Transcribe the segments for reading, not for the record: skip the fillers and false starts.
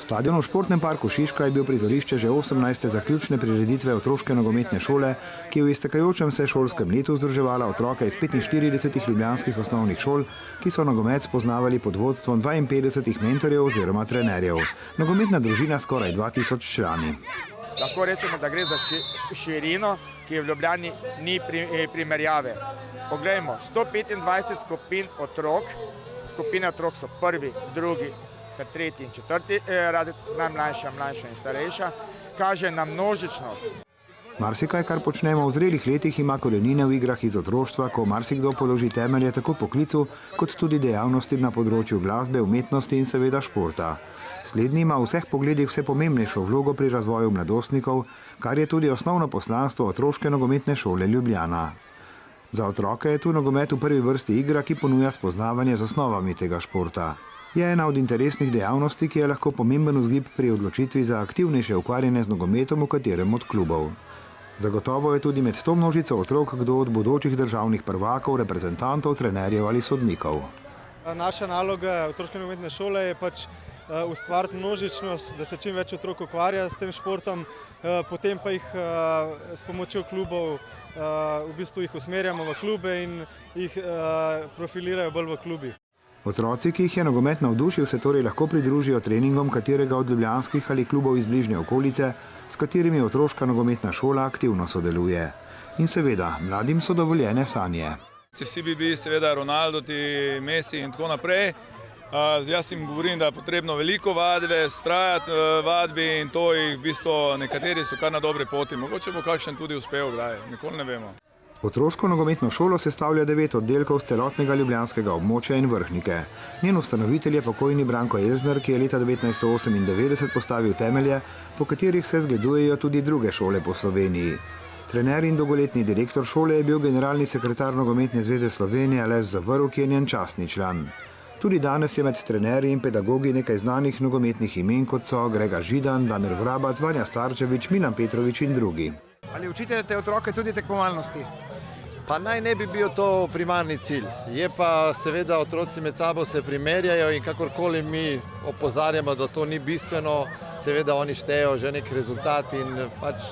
Stadion v športnem parku Šiška je bil prizorišče že 18. zaključne prireditve otroške nogometne šole, ki je v iztekajočem se šolskem letu združevala otroke iz 45 ljubljanskih osnovnih šol, ki so nogomet spoznavali pod vodstvom 52 mentorjev oziroma trenerjev. Nogometna družina skoraj 2000 člani. Lahko rečemo, da gre za širino, ki v Ljubljani ni primerjave. Poglejmo, 125 skupin otrok, skupine otrok so prvi, drugi, tretji in četrti razred, najmlajša, mlajša in starejša, kaže na množičnost. Marsikaj, kar počnemo v zrelih letih, ima korenine v igrah iz otroštva, ko marsikdo položi temelje tako poklicu, kot tudi dejavnosti na področju glasbe, umetnosti in seveda športa. Slednji ima v vseh pogledih vse pomembnejšo vlogo pri razvoju mladostnikov, kar je tudi osnovno poslanstvo otroške nogometne šole Ljubljana. Za otroke je tu nogomet v prvi vrsti igra, ki ponuja spoznavanje z osnovami tega športa. Je ena od interesnih dejavnosti, ki je lahko pomemben vzgib pri odločitvi za aktivnejše ukvarjanje z nogometom v katerem od klubov. Zagotovo je tudi med to množico otrok kdo od bodočih državnih prvakov, reprezentantov, trenerjev ali sodnikov. Naša naloga otroške nogometne šole je ustvariti množičnost, da se čim več otrok ukvarja s tem športom, potem pa jih s pomočjo klubov v bistvu jih usmerjamo v klube in jih profilirajo bolj v klubih. Otroci, ki jih je nogomet navdušil, se torej lahko pridružijo treningom katerega od ljubljanskih ali klubov iz bližnje okolice, s katerimi otroška nogometna šola aktivno sodeluje. In seveda, mladim so dovoljene sanje. Vsi bi bili seveda Ronaldo, Messi in tako naprej. Jaz jim govorim, da je potrebno veliko vadbe, vztrajati vadbi in to jih v bistvu nekateri so kar na dobre poti. Mogoče bo kakšen tudi uspel, kdaj, nikoli ne vemo. Otroško nogometno šolo sestavlja 9 oddelkov z celotnega ljubljanskega območja in Vrhnike. Njen ustanovitelj je pokojni Branko Elzner, ki je leta 1998 postavil temelje, po katerih se zgledujejo tudi druge šole po Sloveniji. Trener in dolgoletni direktor šole je bil generalni sekretar Nogometne zveze Slovenije Aleš Zavrl, ki je njen častni član. Tudi danes je med trenerji in pedagogi nekaj znanih nogometnih imen, kot so Grega Židan, Damir Vrabac, Vanja Starčević, Milan Petrović in drugi. Ali učite te otroke tudi tekmovalnosti? Pa naj ne bi bil to primarni cilj. Je pa seveda otroci med sabo se primerjajo in kakorkoli mi opozarjamo, da to ni bistveno, seveda oni štejejo že nek rezultat in pač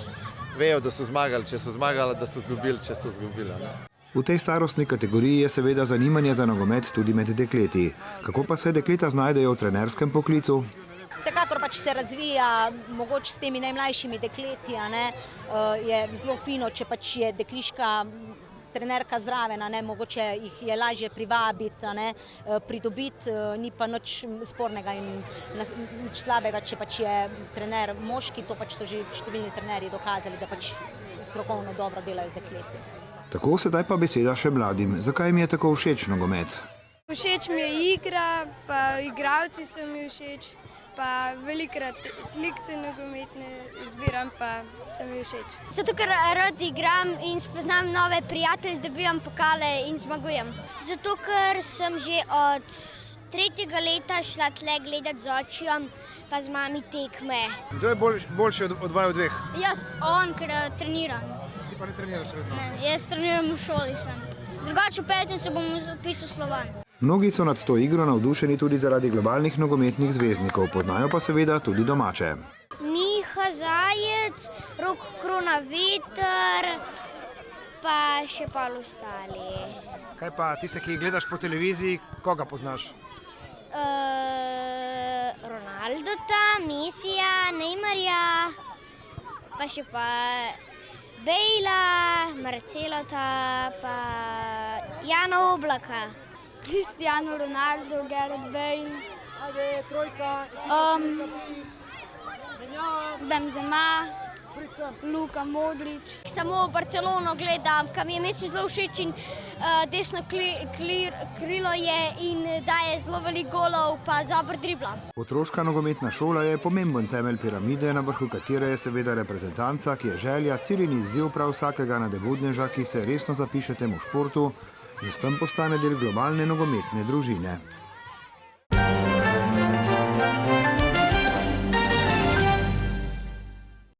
vejo, da so zmagali, če so zmagali, da so izgubili, če so izgubili. V tej starostni kategoriji je seveda zanimanje za nogomet tudi med dekleti. Kako pa se dekleta znajdejo v trenerskem poklicu? Vsekakor pač se razvija, mogoče s temi najmlajšimi dekleti, je zelo fino, če pač je dekliška trenerka zraven, mogoče jih je lažje privabiti, pridobiti, ni pa nič spornega in nič slabega, če pač je trener moški, to pač so že številni trenerji dokazali, da pač strokovno dobro delajo z dekleti. Tako sedaj pa beseda še mladim. Zakaj mi je tako všeč nogomet? Všeč mi je igra, pa igralci so mi všeč, pa velikrat slikce nogometne zbiram, pa so mi všeč. Zato, ker rad igram in spoznam nove prijatelje, dobivam pokale in zmagujem. Zato, ker sem že od 3. leta šla tle gledat z očjem, pa z mami tekme. Kdo je boljši od vaju dveh? Jaz, on, ker treniram. Ti pa ne treniraš redno? Ne, jaz treniram v šoli sem. Drugače v petem se bom zapisal Slovan. Mnogi so nad to igro navdušeni tudi zaradi globalnih nogometnih zvezdnikov, poznajo pa seveda tudi domače. Miha Zajec, Rok Kronaveter, pa še pa ostali. Kaj pa tiste, ki gledaš po televiziji, koga poznaš? Ronaldota, Messija, Neymarja, pa še pa Bejla, Marcelota, pa Jana Oblaka. Cristiano Ronaldo, Gareth Bale, Benzema, Luka Modrić. Samo Barcelono gledam, kam je Messi zelo všeč in desno krilo je in daje zelo veliko golov, pa dobro dribla. Otroška nogometna šola je pomemben temelj piramide, na vrhu katere je seveda reprezentanca, ki je želja, cilj in izziv prav vsakega nadebudneža, ki se resno zapiše temu športu in s tem postane del globalne nogometne družine.